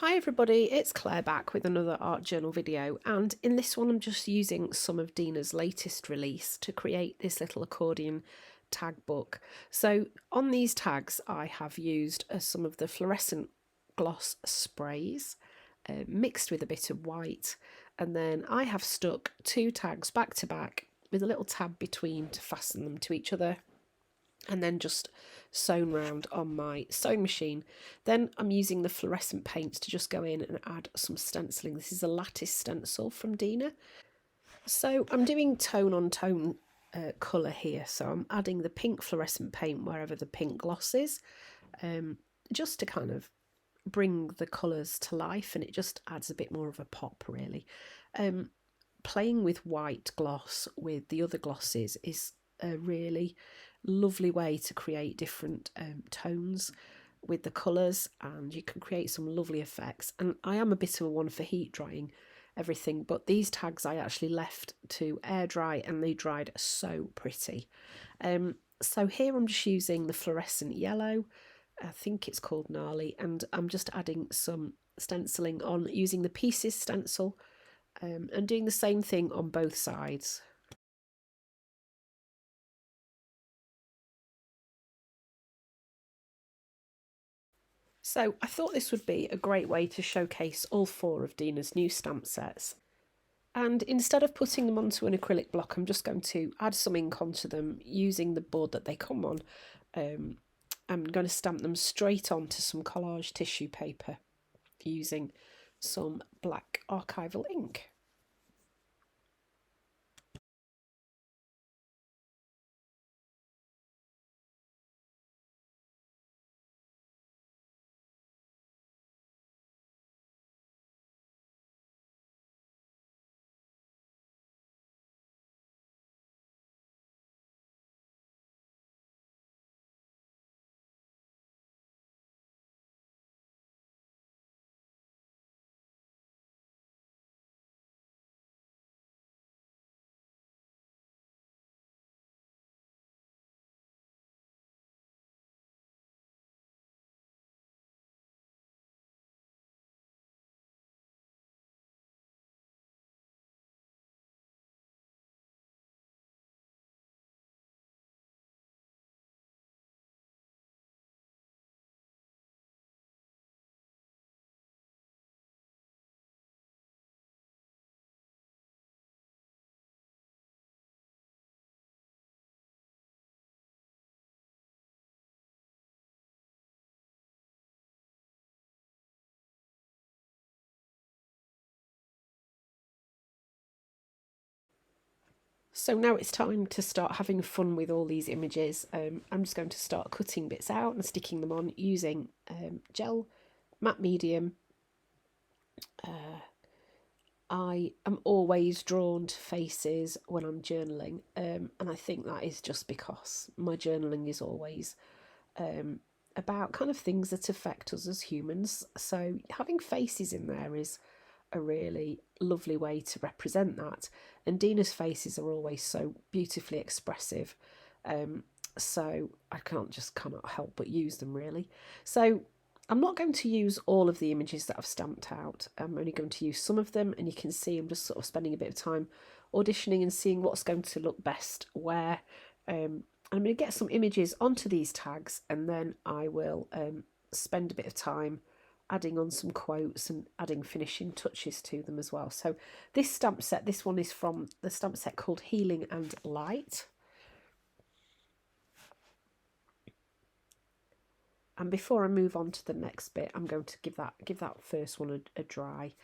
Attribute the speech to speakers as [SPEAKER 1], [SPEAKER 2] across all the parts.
[SPEAKER 1] Hi everybody, it's Claire back with another art journal video, and in this one I'm just using some of Dina's latest release to create this little accordion tag book. So on these tags I have used some of the fluorescent gloss sprays mixed with a bit of white, and then I have stuck two tags back to back with a little tab between to fasten them to each other, and then just sewn round on my sewing machine. Then I'm using the fluorescent paints to just go in and add some stenciling. This is a lattice stencil from Dina. So I'm doing tone on tone colour here. So I'm adding the pink fluorescent paint wherever the pink gloss is, just to kind of bring the colours to life, and it just adds a bit more of a pop really. Playing with white gloss with the other glosses is a really lovely way to create different tones with the colours, and you can create some lovely effects. And I am a bit of a one for heat drying everything, but these tags I actually left to air dry and they dried so pretty. So here I'm just using the fluorescent yellow, I think it's called Gnarly, and I'm just adding some stenciling on using the pieces stencil, and doing the same thing on both sides. So I thought this would be a great way to showcase all four of Dina's new stamp sets. And instead of putting them onto an acrylic block, I'm just going to add some ink onto them using the board that they come on. I'm going to stamp them straight onto some collage tissue paper using some black archival ink. So now it's time to start having fun with all these images. I'm just going to start cutting bits out and sticking them on using gel, matte medium. I am always drawn to faces when I'm journaling, and I think that is just because my journaling is always about kind of things that affect us as humans. So having faces in there is a really lovely way to represent that. And Dina's faces are always so beautifully expressive, so I cannot help but use them really. So I'm not going to use all of the images that I've stamped out. I'm only going to use some of them, and you can see I'm just sort of spending a bit of time auditioning and seeing what's going to look best where. I'm going to get some images onto these tags, and then I will spend a bit of time adding on some quotes and adding finishing touches to them as well. So this stamp set, this one is from the stamp set called Healing and Light. And before I move on to the next bit, I'm going to give that first one a dry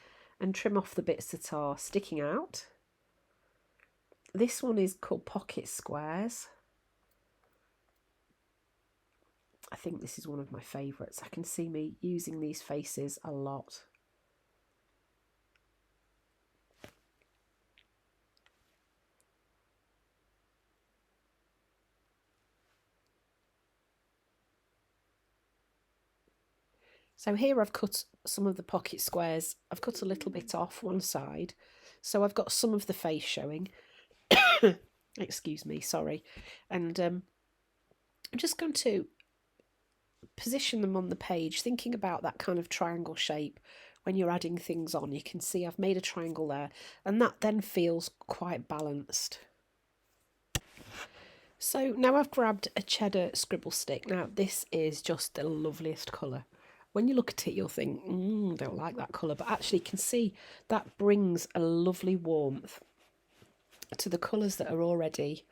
[SPEAKER 1] and trim off the bits that are sticking out. This one is called Pocket Squares. I think this is one of my favourites. I can see me using these faces a lot. So here I've cut some of the pocket squares. I've cut a little bit off one side. So I've got some of the face showing. Excuse me, sorry. And I'm just going to position them on the page, thinking about that kind of triangle shape when you're adding things on. You can see I've made a triangle there, and that then feels quite balanced. So now I've grabbed a cheddar scribble stick. Now this is just the loveliest colour. When you look at it, you'll think, don't like that colour, but actually you can see that brings a lovely warmth to the colours that are already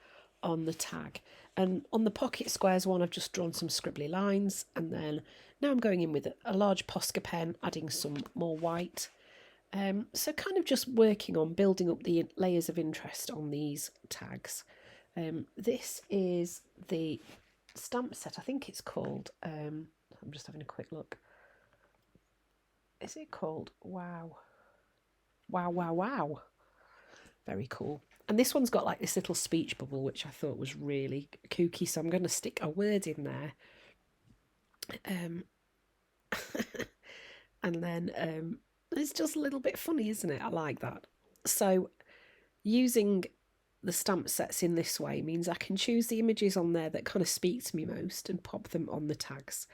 [SPEAKER 1] on the tag. And on the pocket squares one, I've just drawn some scribbly lines, and then now I'm going in with a large Posca pen, adding some more white. So kind of just working on building up the layers of interest on these tags. This is the stamp set, I think it's called, I'm just having a quick look. Is it called Wow? Wow, wow, wow. Very cool. And this one's got like this little speech bubble, which I thought was really kooky. So I'm going to stick a word in there. And then it's just a little bit funny, isn't it? I like that. So using the stamp sets in this way means I can choose the images on there that kind of speak to me most and pop them on the tags.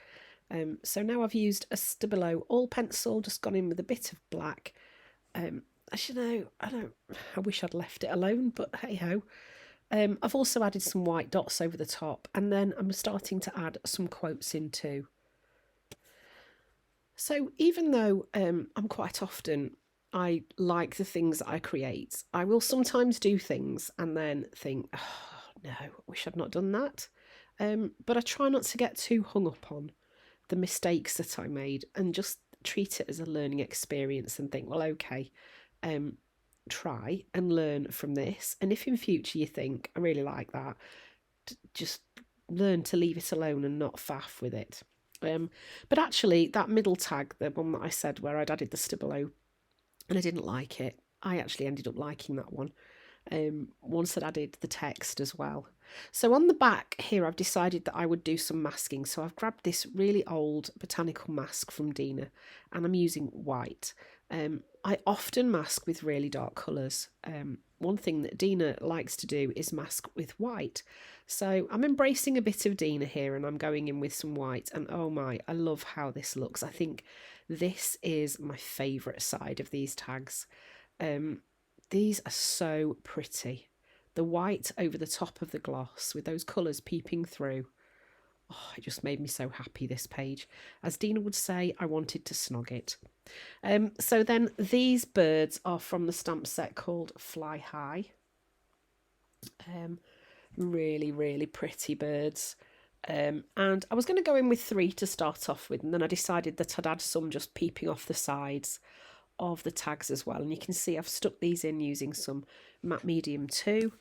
[SPEAKER 1] So now I've used a Stabilo all pencil, just gone in with a bit of black. Actually, no, I wish I'd left it alone, but hey ho. I've also added some white dots over the top, and then I'm starting to add some quotes in too. So even though I'm quite often, I like the things that I create, I will sometimes do things and then think, oh no, I wish I'd not done that. But I try not to get too hung up on the mistakes that I made and just treat it as a learning experience and think, well, okay, try and learn from this. And if in future you think, I really like that, just learn to leave it alone and not faff with it. But actually that middle tag, the one that I said where I'd added the Stabilo and I didn't like it, I actually ended up liking that one. Once I'd added the text as well. So on the back here I've decided that I would do some masking, so I've grabbed this really old botanical mask from Dina and I'm using white. I often mask with really dark colours. One thing that Dina likes to do is mask with white, so I'm embracing a bit of Dina here and I'm going in with some white, and oh my, I love how this looks. I think this is my favourite side of these tags. These are so pretty. The white over the top of the gloss with those colours peeping through. Oh, it just made me so happy, this page. As Dina would say, I wanted to snog it. So then these birds are from the stamp set called Fly High. Really, really pretty birds. And I was going to go in with 3 to start off with, and then I decided that I'd add some just peeping off the sides of the tags as well. And you can see I've stuck these in using some matte medium too.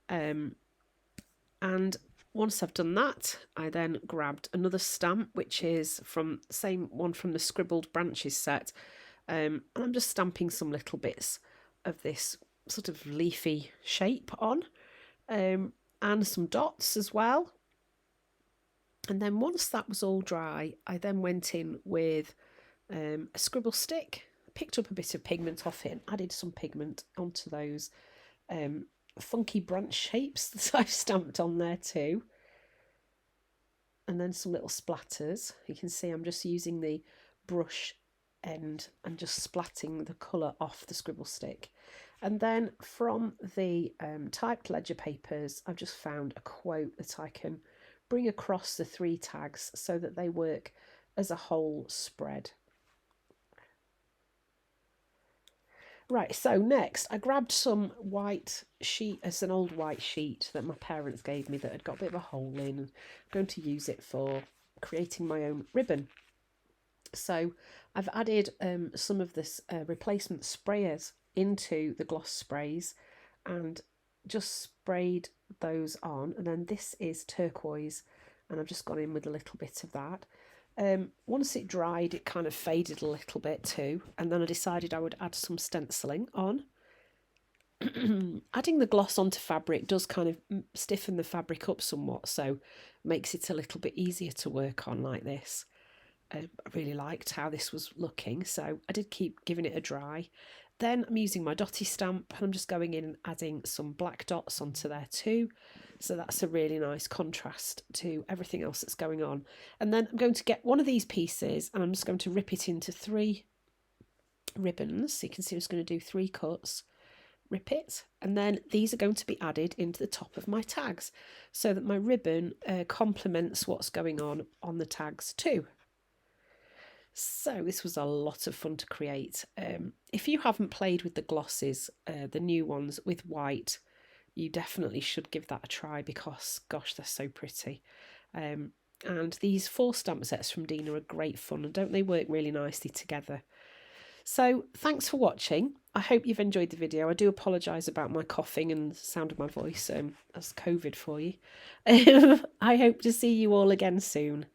[SPEAKER 1] And once I've done that, I then grabbed another stamp, which is from same one from the Scribbled Branches set, and I'm just stamping some little bits of this sort of leafy shape on, and some dots as well. And then once that was all dry, I then went in with a scribble stick, picked up a bit of pigment off it, and added some pigment onto those funky branch shapes that I've stamped on there too. And then some little splatters. You can see I'm just using the brush end and just splatting the colour off the scribble stick. And then from the typed ledger papers, I've just found a quote that I can bring across the 3 tags so that they work as a whole spread. Right, so next I grabbed some white sheet, as an old white sheet that my parents gave me that had got a bit of a hole in, and I'm going to use it for creating my own ribbon. So I've added some of this replacement sprayers into the gloss sprays and just sprayed those on, and then this is turquoise and I've just gone in with a little bit of that. Once it dried, it kind of faded a little bit too, and then I decided I would add some stenciling on. Adding the gloss onto fabric does kind of stiffen the fabric up somewhat, so makes it a little bit easier to work on like this. I really liked how this was looking, so I did keep giving it a dry. Then I'm using my dotty stamp and I'm just going in and adding some black dots onto there too. So that's a really nice contrast to everything else that's going on. And then I'm going to get one of these pieces and I'm just going to rip it into 3 ribbons. So you can see I'm just going to do 3 cuts, rip it, and then these are going to be added into the top of my tags so that my ribbon complements what's going on the tags too. So this was a lot of fun to create. If you haven't played with the glosses, the new ones with white, you definitely should give that a try because, gosh, they're so pretty. And these 4 stamp sets from Dina are great fun, and don't they work really nicely together? So thanks for watching. I hope you've enjoyed the video. I do apologise about my coughing and the sound of my voice. That's COVID for you. I hope to see you all again soon.